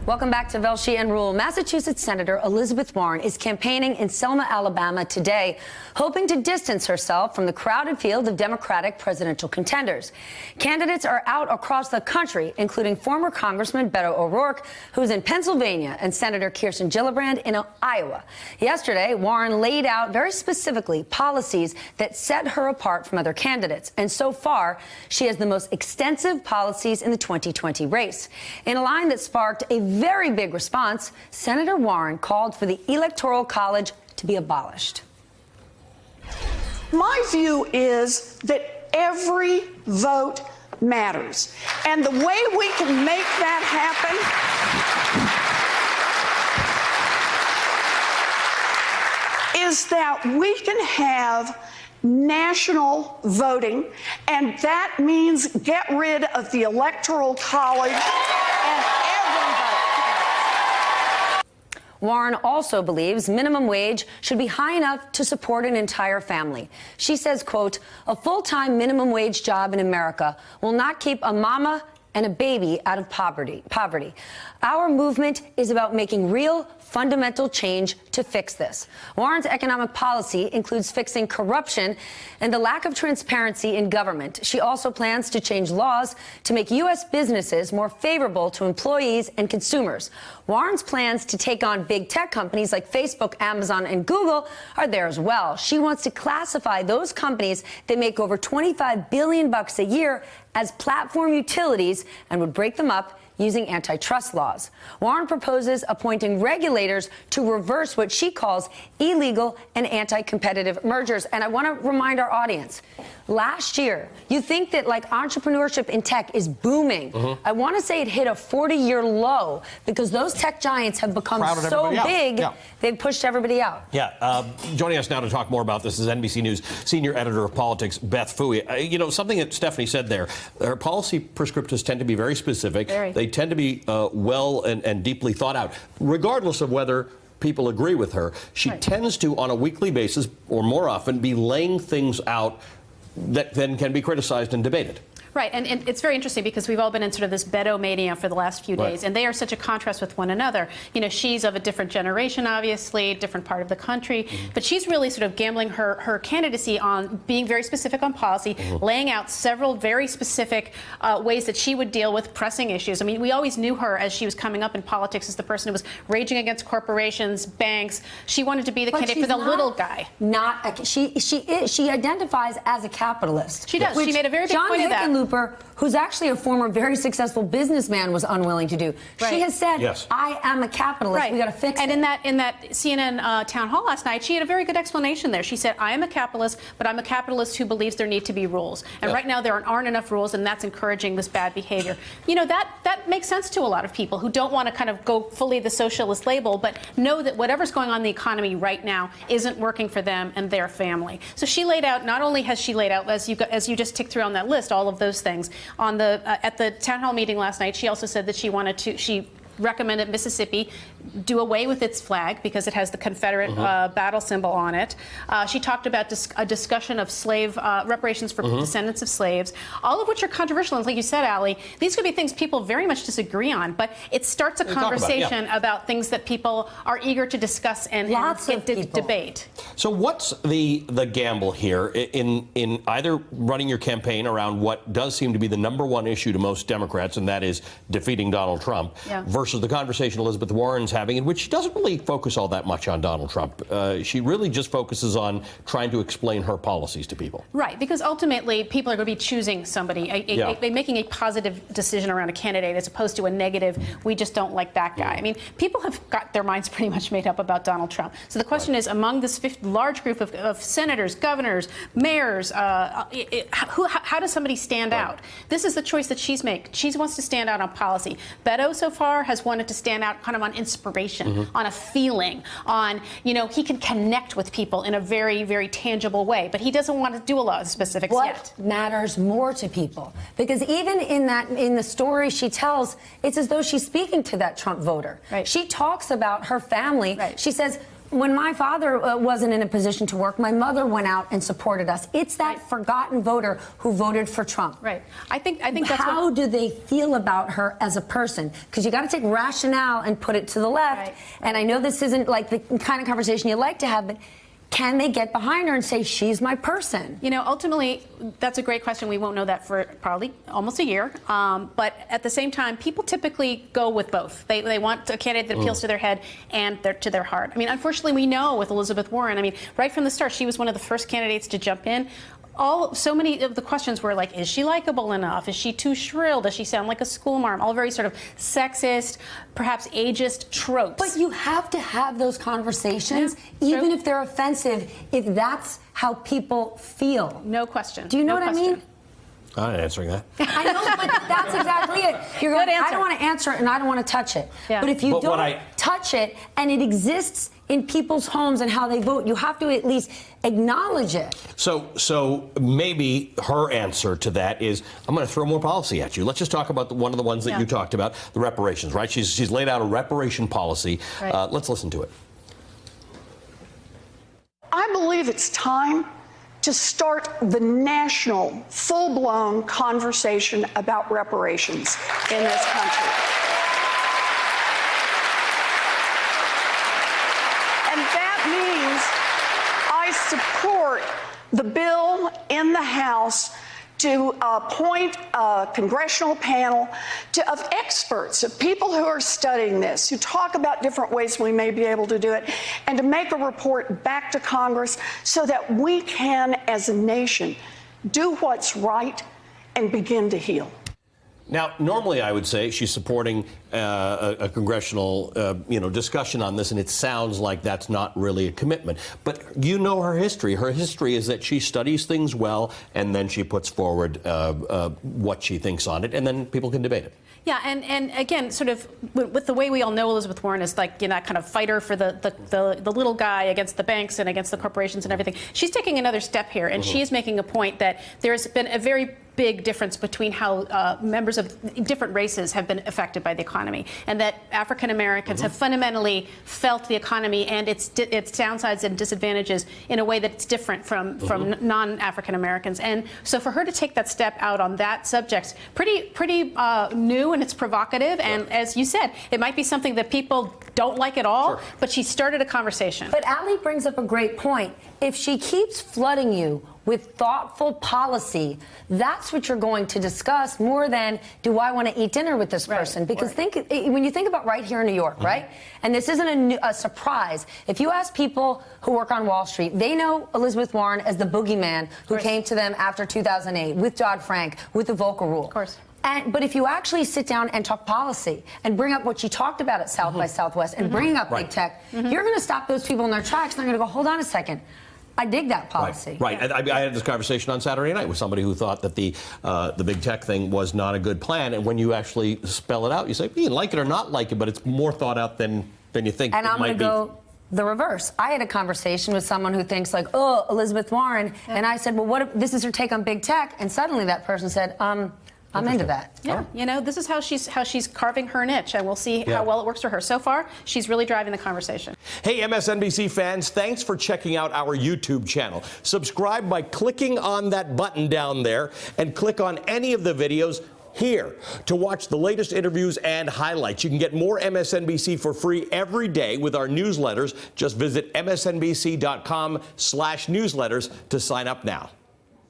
Welcome back to Velshi and Rule. Massachusetts Senator Elizabeth Warren is campaigning in Selma, Alabama today, hoping to distance herself from the crowded field of Democratic presidential contenders. Candidates are out across the country, including former Congressman Beto O'Rourke, who's in Pennsylvania, and Senator Kirsten Gillibrand in Iowa. Yesterday, Warren laid out very specifically policies that set her apart from other candidates. And so far, she has the most extensive policies in the 2020 race. In a line that sparked a very big response, Senator Warren called for the Electoral College to be abolished. My view is that every vote matters. And the way we can make that happen is that we can have national voting, and that means get rid of the Electoral College and every vote. Warren also believes minimum wage should be high enough to support an entire family. She says, quote, a full-time minimum wage job in America will not keep a mama and a baby out of poverty. Our movement is about making real, fundamental change to fix this. Warren's economic policy includes fixing corruption and the lack of transparency in government. She also plans to change laws to make U.S. businesses more favorable to employees and consumers. Warren's plans to take on big tech companies like Facebook, Amazon, and Google are there as well. She wants to classify those companies that make over $25 billion a year as platform utilities and would break them up using antitrust laws. Warren proposes appointing regulators to reverse what she calls illegal and anti-competitive mergers. And I want to remind our audience, last year, you think that like entrepreneurship in tech is booming. I want to say it hit a 40-year low because those tech giants have become so big, they've pushed everybody out. Joining us now to talk more about this is NBC News senior editor of politics, Beth Pfui. You know, something that Stephanie said there, her policy prescriptives tend to be very specific. They tend to be well and deeply thought out, regardless of whether people agree with her. She tends to, on a weekly basis, or more often, be laying things out that then can be criticized and debated. Right, and it's very interesting because we've all been in sort of this Beto mania for the last few days, and they are such a contrast with one another. You know, she's of a different generation, obviously, different part of the country, but she's really sort of gambling her candidacy on being very specific on policy, laying out several very specific ways that she would deal with pressing issues. I mean, we always knew her as she was coming up in politics as the person who was raging against corporations, banks. She wanted to be the candidate for the little guy. She identifies as a capitalist. She does. She made a very big point of that. Who's actually a former very successful businessman, was unwilling to do. She has said, I am a capitalist. We got to fix it. And in that CNN town hall last night, she had a very good explanation there. She said, I am a capitalist, but I'm a capitalist who believes there need to be rules. And right now there aren't enough rules, and that's encouraging this bad behavior. You know, that makes sense to a lot of people who don't want to kind of go fully the socialist label, but know that whatever's going on in the economy right now isn't working for them and their family. So she laid out, not only has she laid out, as you just ticked through on that list, all of those things. On the at the town hall meeting last night, she also said that she recommended Mississippi do away with its flag because it has the Confederate battle symbol on it. She talked about a discussion of slave reparations for descendants of slaves, all of which are controversial. And like you said, Allie, these could be things people very much disagree on, but it starts a conversation about things that people are eager to discuss and debate. So what's the gamble here in either running your campaign around what does seem to be the #1 issue to most Democrats, and that is defeating Donald Trump, versus the conversation Elizabeth Warren's having, in which she doesn't really focus all that much on Donald Trump. She really just focuses on trying to explain her policies to people. Right, because ultimately people are going to be choosing somebody, making a positive decision around a candidate as opposed to a negative, we just don't like that guy. I mean, people have got their minds pretty much made up about Donald Trump. So the question is, among this large group of senators, governors, mayors, how does somebody stand out? This is the choice that she's made. She wants to stand out on policy. Beto so far has wanted to stand out kind of on inspiration, on a feeling, on, you know, he can connect with people in a very, very tangible way, but he doesn't want to do a lot of specifics yet. What matters more to people? Because even in the story she tells, it's as though she's speaking to that Trump voter. She talks about her family. She says, when my father wasn't in a position to work, my mother went out and supported us. It's that forgotten voter who voted for Trump. Right. I think that's how do they feel about her as a person? Because you got to take rationale and put it to the left. Right. And I know this isn't like the kind of conversation you like to have, but can they get behind her and say, she's my person? You know, ultimately, that's a great question. We won't know that for probably almost a year. But at the same time, people typically go with both. They want a candidate that appeals to their head and to their heart. I mean, unfortunately, we know with Elizabeth Warren, I mean, right from the start, she was one of the first candidates to jump in. So many of the questions were like, is she likable enough? Is she too shrill? Does she sound like a schoolmarm? All very sort of sexist, perhaps ageist tropes. But you have to have those conversations, even if they're offensive, if that's how people feel. No question. Do you know what I mean? I'm not answering that. I know, but that's exactly it. You're going, I don't want to answer it and I don't want to touch it. Yeah. But if you don't touch it and it exists in people's homes and how they vote, you have to at least acknowledge it. So maybe her answer to that is, I'm going to throw more policy at you. Let's just talk about one of the ones that you talked about, the reparations, right? She's laid out a reparation policy. Right. Let's listen to it. I believe it's time to start the national, full-blown conversation about reparations in this country. And that means I support the bill in the House to appoint a congressional panel of experts, of people who are studying this, who talk about different ways we may be able to do it, and to make a report back to Congress so that we can, as a nation, do what's right and begin to heal. Now, normally I would say she's supporting a congressional, discussion on this, and it sounds like that's not really a commitment. But you know her history. Her history is that she studies things well, and then she puts forward what she thinks on it, and then people can debate it. Yeah, and again, sort of with the way we all know Elizabeth Warren is like, that kind of fighter for the little guy against the banks and against the corporations and everything. She's taking another step here, and she is making a point that there's been a very big difference between how members of different races have been affected by the economy, and that African Americans have fundamentally felt the economy and its downsides and disadvantages in a way that's different from non-African Americans. And so for her to take that step out on that subject, pretty new, and it's provocative. And as you said, it might be something that people don't like at all, but she started a conversation. But Ali brings up a great point. If she keeps flooding you with thoughtful policy, that's what you're going to discuss more than, do I want to eat dinner with this person? Because when you think about right here in New York, right? And this isn't a surprise. If you ask people who work on Wall Street, they know Elizabeth Warren as the boogeyman who came to them after 2008 with Dodd-Frank, with the Volcker Rule. Of course. But if you actually sit down and talk policy and bring up what she talked about at South by Southwest and bring up big tech, you're going to stop those people in their tracks and they're going to go, hold on a second. I dig that policy. Right. I had this conversation on Saturday night with somebody who thought that the big tech thing was not a good plan. And when you actually spell it out, you say, you can like it or not like it, but it's more thought out than you think and it I'm might be. Go the reverse. I had a conversation with someone who thinks like, oh, Elizabeth Warren. And I said, well, what if this is her take on big tech? And suddenly that person said, I'm into that. Yeah, this is how she's carving her niche, and we'll see how well it works for her. So far, she's really driving the conversation. Hey, MSNBC fans, thanks for checking out our YouTube channel. Subscribe by clicking on that button down there and click on any of the videos here to watch the latest interviews and highlights. You can get more MSNBC for free every day with our newsletters. Just visit msnbc.com/newsletters to sign up now.